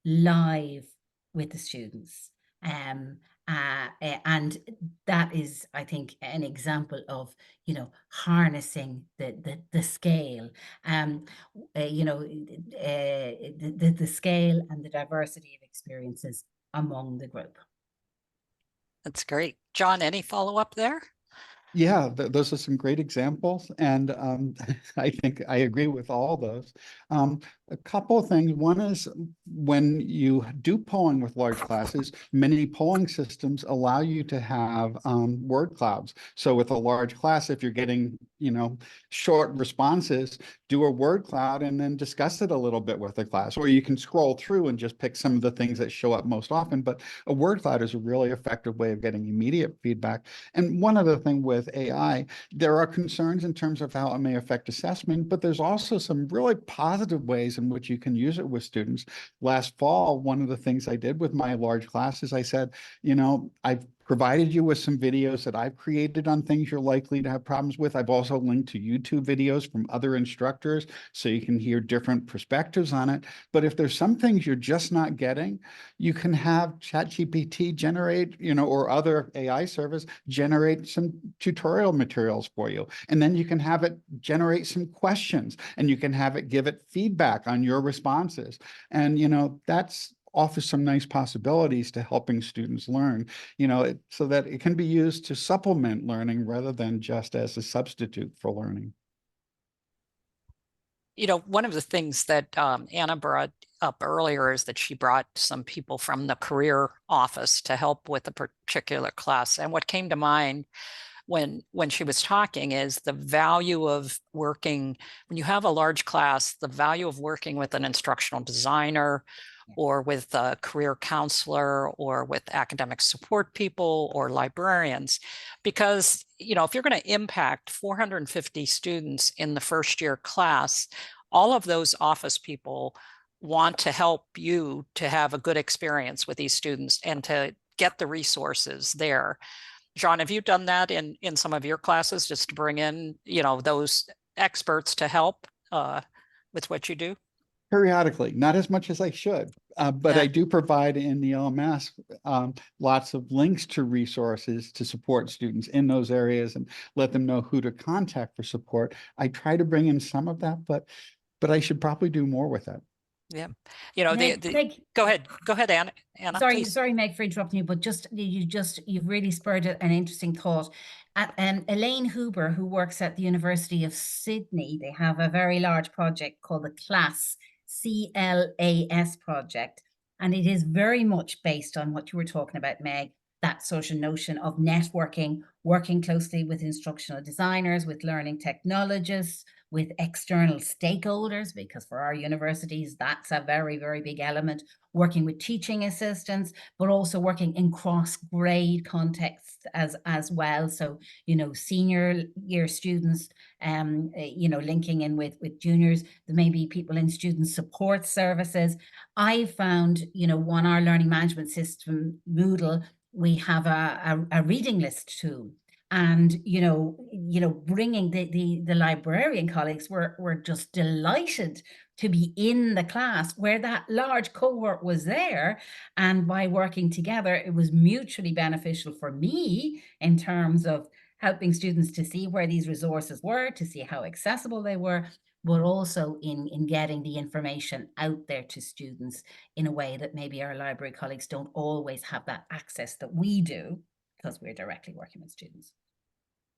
live with the students. And that is, I think, an example of, you know, harnessing the scale, you know, the scale and the diversity of experiences among the group. That's great. John, any follow-up there? Yeah, those are some great examples, and I think I agree with all those. A couple of things. One is when you do polling with large classes, many polling systems allow you to have word clouds. So with a large class, if you're getting, you know, short responses, do a word cloud and then discuss it a little bit with the class. Or you can scroll through and just pick some of the things that show up most often. But a word cloud is a really effective way of getting immediate feedback. And one other thing with AI, there are concerns in terms of how it may affect assessment, but there's also some really positive ways in which you can use it with students. Last fall, one of the things I did with my large classes, I said, you know, I've provided you with some videos that I've created on things you're likely to have problems with. I've also linked to YouTube videos from other instructors so you can hear different perspectives on it. But if there's some things you're just not getting, you can have ChatGPT generate, you know, or other AI service generate some tutorial materials for you. And then you can have it generate some questions, and you can have it give it feedback on your responses. And, you know, that's offers some nice possibilities to helping students learn, you know, so that it can be used to supplement learning rather than just as a substitute for learning. You know, one of the things that Anna brought up earlier is that she brought some people from the career office to help with a particular class. And what came to mind when she was talking is the value of working, when you have a large class, the value of working with an instructional designer or with a career counselor or with academic support people or librarians. Because, you know, if you're going to impact 450 students in the first year class, all of those office people want to help you to have a good experience with these students and to get the resources there. John, have you done that in some of your classes, just to bring in, you know, those experts to help with what you do? Periodically, not as much as I should, but Yeah. I do provide in the LMS lots of links to resources to support students in those areas and let them know who to contact for support. I try to bring in some of that, but I should probably do more with that. Yeah. You know, Meg, go ahead, Anna. Please. Sorry, Meg, for interrupting you, but you've really spurred an interesting thought. Elaine Huber, who works at the University of Sydney, they have a very large project called the CLAS project. And it is very much based on what you were talking about, Meg, that social notion of networking, working closely with instructional designers, with learning technologists, with external stakeholders, because for our universities, that's a very, very big element, working with teaching assistants, but also working in cross-grade contexts as well. So, you know, senior year students, you know, linking in with juniors, there may be people in student support services. I found, you know, on our learning management system, Moodle, we have a reading list tool. And, you know, bringing the librarian colleagues were just delighted to be in the class where that large cohort was there. And by working together, it was mutually beneficial for me in terms of helping students to see where these resources were, to see how accessible they were, but also in getting the information out there to students in a way that maybe our library colleagues don't always have that access that we do, because we're directly working with students.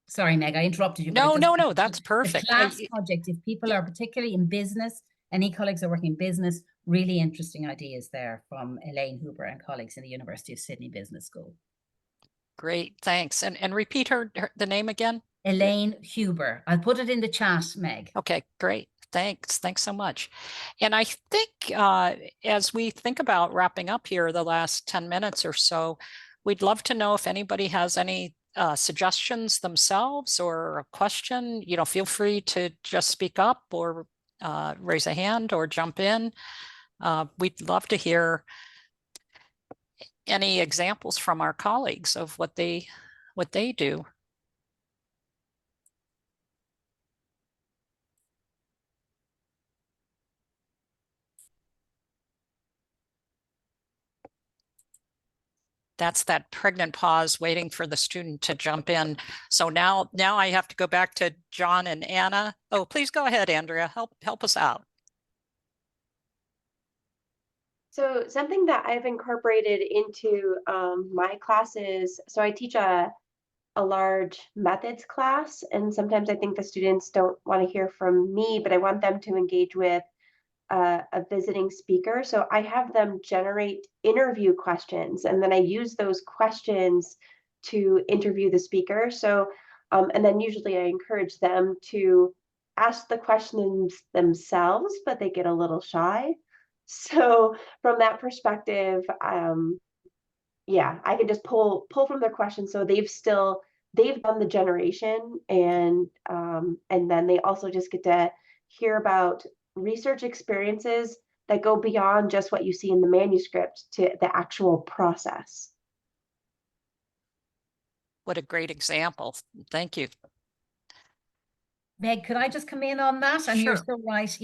Sorry, Meg, I interrupted you. No, that's perfect. The CLAS project, if people are particularly in business, any colleagues are working in business, really interesting ideas there from Elaine Huber and colleagues in the University of Sydney Business School. Great, thanks. And repeat the name again? Elaine Huber. I'll put it in the chat, Meg. Okay, great. Thanks so much. And I think as we think about wrapping up here the last 10 minutes or so, we'd love to know if anybody has any suggestions themselves or a question, feel free to just speak up or raise a hand or jump in. We'd love to hear any examples from our colleagues of what they do. That's that pregnant pause waiting for the student to jump in. So now I have to go back to John and Anna. Oh, please go ahead, Andrea. Help us out. So something that I've incorporated into my classes, so I teach a large methods class, and sometimes I think the students don't want to hear from me, but I want them to engage with a visiting speaker. So I have them generate interview questions, and then I use those questions to interview the speaker. So, and then usually I encourage them to ask the questions themselves, but they get a little shy. So from that perspective, yeah, I can just pull from their questions. So they've done the generation, and then they also just get to hear about research experiences that go beyond just what you see in the manuscript to the actual process. What a great example. Thank you. Meg, could I just come in on that? And you're Sure. so right.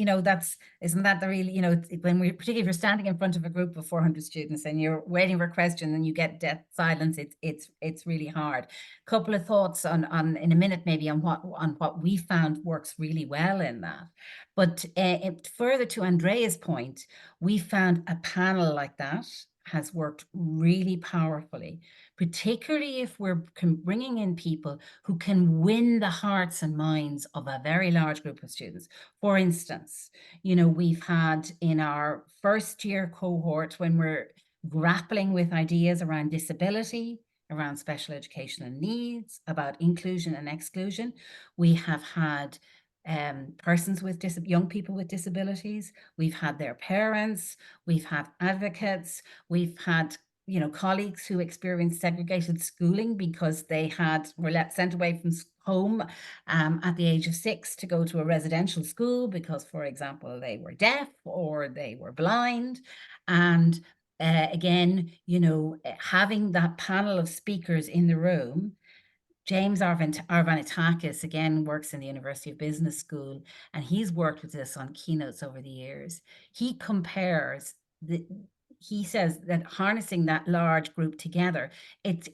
Isn't that the really, when particularly if you're standing in front of a group of 400 students and you're waiting for a question and you get dead silence, it's really hard. Couple of thoughts on in a minute maybe on what we found works really well in that. But further to Andrea's point, we found a panel like that has worked really powerfully, particularly if we're bringing in people who can win the hearts and minds of a very large group of students. For instance, we've had in our first year cohort, when we're grappling with ideas around disability, around special educational needs, about inclusion and exclusion, we have had persons with young people with disabilities, we've had their parents, we've had advocates, we've had colleagues who experienced segregated schooling because they were sent away from home at the age of 6 to go to a residential school because, for example, they were deaf or they were blind. And again, having that panel of speakers in the room. James Arvanitakis, again, works in the University of Business School, and he's worked with this on keynotes over the years. He compares he says that harnessing that large group together, it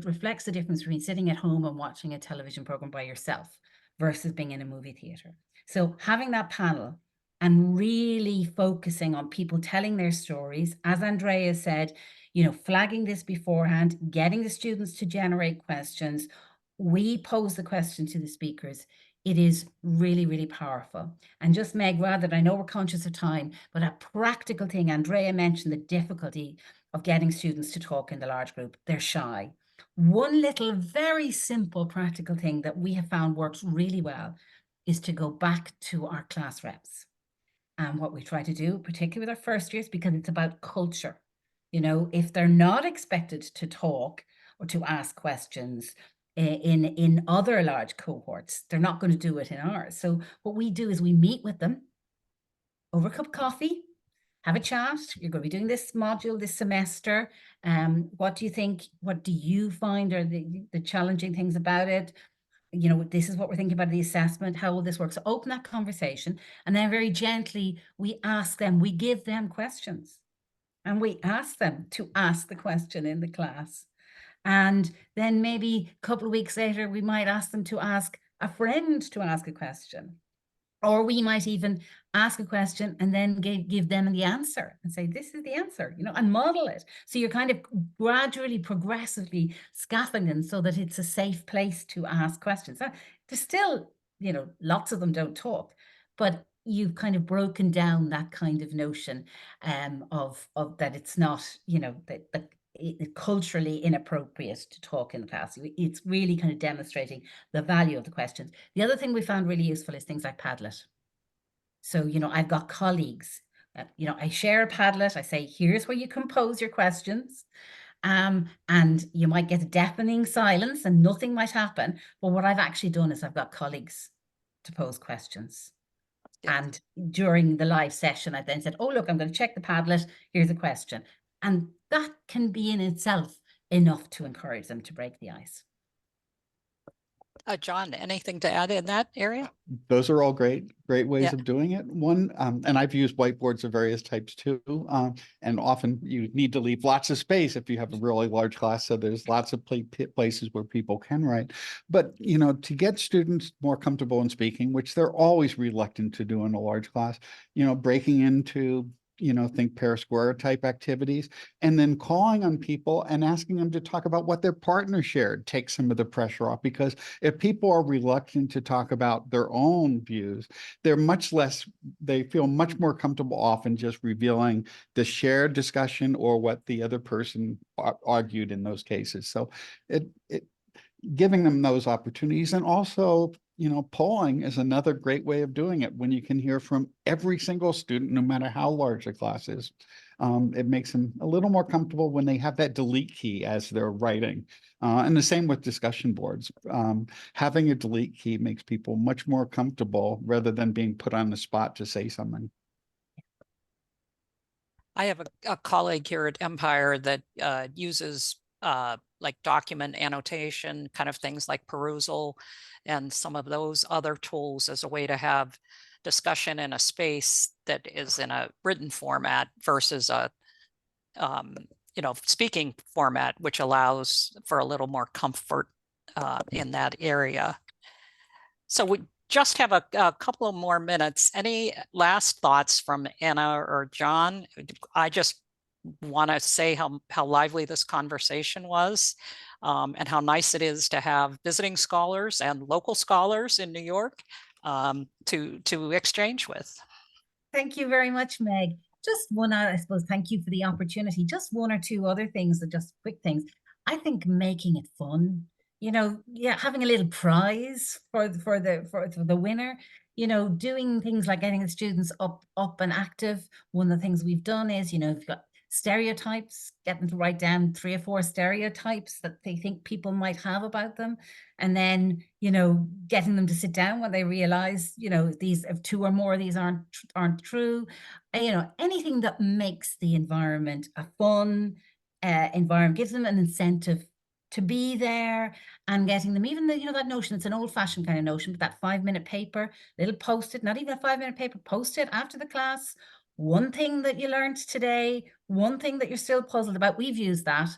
reflects the difference between sitting at home and watching a television program by yourself versus being in a movie theater. So having that panel and really focusing on people telling their stories, as Andrea said, flagging this beforehand, getting the students to generate questions. We pose the question to the speakers. It is really, really powerful. And just Meg, rather, I know we're conscious of time, but a practical thing, Andrea mentioned the difficulty of getting students to talk in the large group. They're shy. One little very simple practical thing that we have found works really well is to go back to our class reps. And what we try to do, particularly with our first years, because it's about culture. If they're not expected to talk or to ask questions in other large cohorts, they're not going to do it in ours. So what we do is we meet with them over a cup of coffee, have a chat. You're going to be doing this module this semester. What do you think? What do you find are the challenging things about it? This is what we're thinking about the assessment. How will this work? So open that conversation, and then very gently we ask them, we give them questions, and we ask them to ask the question in the class. And then maybe a couple of weeks later, we might ask them to ask a friend to ask a question. Or we might even ask a question and then give them the answer and say, this is the answer, and model it. So you're kind of gradually, progressively scaffolding so that it's a safe place to ask questions. Now, there's still, lots of them don't talk, but you've kind of broken down that kind of notion of that it's not, that culturally inappropriate to talk in the class. It's really kind of demonstrating the value of the questions. The other thing we found really useful is things like Padlet. So, I've got colleagues, I share a Padlet. I say, here's where you compose your questions. And you might get a deafening silence and nothing might happen. But what I've actually done is I've got colleagues to pose questions. Yeah. And during the live session, I then said, oh, look, I'm going to check the Padlet. Here's a question. And that can be in itself enough to encourage them to break the ice. John, anything to add in that area? Those are all great ways Yeah. of doing it. One, and I've used whiteboards of various types too. And often you need to leave lots of space if you have a really large class. So there's lots of places where people can write. But, you know, to get students more comfortable in speaking, which they're always reluctant to do in a large class, you know, breaking into, you know, think pair square type activities, and then calling on people and asking them to talk about what their partner shared takes some of the pressure off. Because if people are reluctant to talk about their own views, they're much less, they feel much more comfortable often just revealing the shared discussion or what the other person argued in those cases. So giving them those opportunities, and also, you know, polling is another great way of doing it when you can hear from every single student, no matter how large the class is. It makes them a little more comfortable when they have that delete key as they're writing. And the same with discussion boards. Having a delete key makes people much more comfortable rather than being put on the spot to say something. I have a colleague here at Empire that uses like document annotation, kind of things like Perusal and some of those other tools as a way to have discussion in a space that is in a written format versus a you know, speaking format, which allows for a little more comfort in that area. So we just have a couple of more minutes. Any last thoughts from Anna or John? I just want to say how lively this conversation was, and how nice it is to have visiting scholars and local scholars in New York to exchange with. Thank you very much, Meg. Just one, I suppose, thank you for the opportunity. Just one or two other things, that just quick things. I think making it fun, you know, yeah, having a little prize for the winner, you know, doing things like getting the students up and active. One of the things we've done is, you know, we've got stereotypes, get them to write down 3 or 4 stereotypes that they think people might have about them. And then, you know, getting them to sit down when they realize, you know, these, if 2 or more of these aren't true. You know, anything that makes the environment a fun environment, gives them an incentive to be there, and getting them, even the, you know, that notion, it's an old-fashioned kind of notion, but that 5-minute paper, little post-it, not even a 5-minute paper, post-it after the class, one thing that you learned today, one thing that you're still puzzled about. We've used that.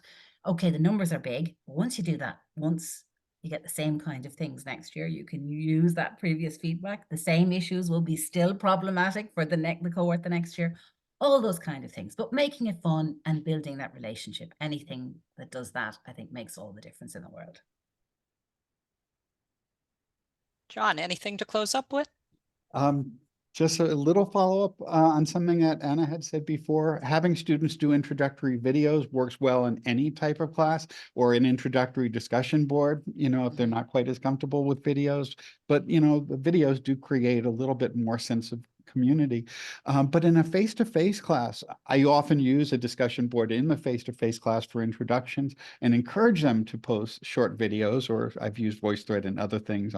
Okay, the numbers are big, but once you do that, once you get the same kind of things next year, you can use that previous feedback. The same issues will be still problematic for the cohort the next year, all those kind of things. But making it fun and building that relationship, anything that does that, I think makes all the difference in the world. John, anything to close up with? Just a little follow-up on something that Anna had said before. Having students do introductory videos works well in any type of class, or an introductory discussion board, you know, if they're not quite as comfortable with videos. But, you know, the videos do create a little bit more sense of community. But in a face-to-face class, I often use a discussion board in the face-to-face class for introductions and encourage them to post short videos, or I've used VoiceThread and other things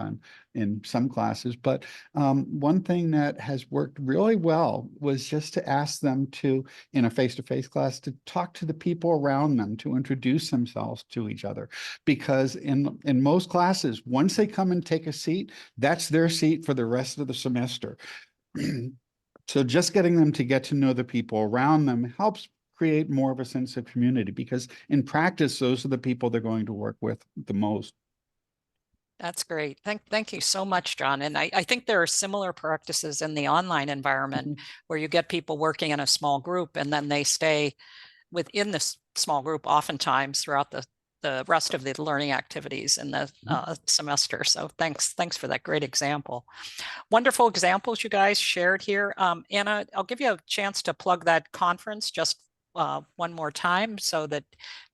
in some classes. But one thing that has worked really well was just to ask them to, in a face-to-face class, to talk to the people around them, to introduce themselves to each other. Because in most classes, once they come and take a seat, that's their seat for the rest of the semester. So just getting them to get to know the people around them helps create more of a sense of community, because in practice, those are the people they're going to work with the most. That's great. Thank you so much, John. And I think there are similar practices in the online environment where you get people working in a small group and then they stay within this small group oftentimes throughout the rest of the learning activities in the semester. So thanks for that great example. Wonderful examples you guys shared here. Anna, I'll give you a chance to plug that conference just one more time so that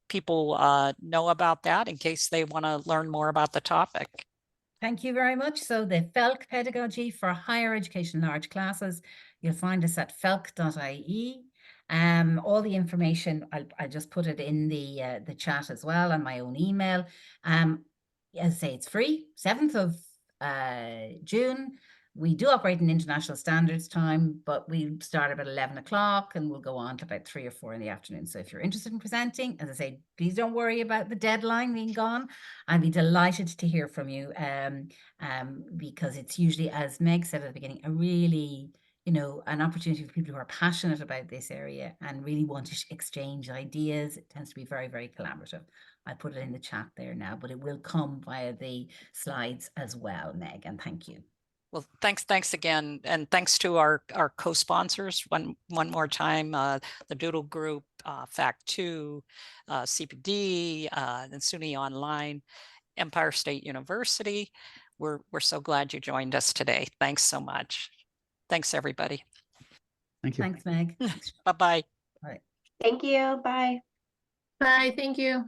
people know about that in case they want to learn more about the topic. Thank you very much. So the FELC Pedagogy for Higher Education Large Classes, you'll find us at felc.ie. All the information, I'll just put it in the chat as well on my own email. As I say, it's free, 7th of June. We do operate in International Standards Time, but we start about 11 o'clock and we'll go on to about 3 or 4 in the afternoon. So if you're interested in presenting, as I say, please don't worry about the deadline being gone. I'd be delighted to hear from you, because it's usually, as Meg said at the beginning, a really, you know, an opportunity for people who are passionate about this area and really want to exchange ideas. It tends to be very, very collaborative. I put it in the chat there now, but it will come via the slides as well, Meg, and thank you. Well, thanks again. And thanks to our co-sponsors one more time, the Doodle Group, Fact2, CPD, and SUNY Online, Empire State University. We're so glad you joined us today. Thanks so much. Thanks, everybody. Thank you. Thanks, Meg. Bye-bye. All right. Thank you. Bye. Bye, thank you.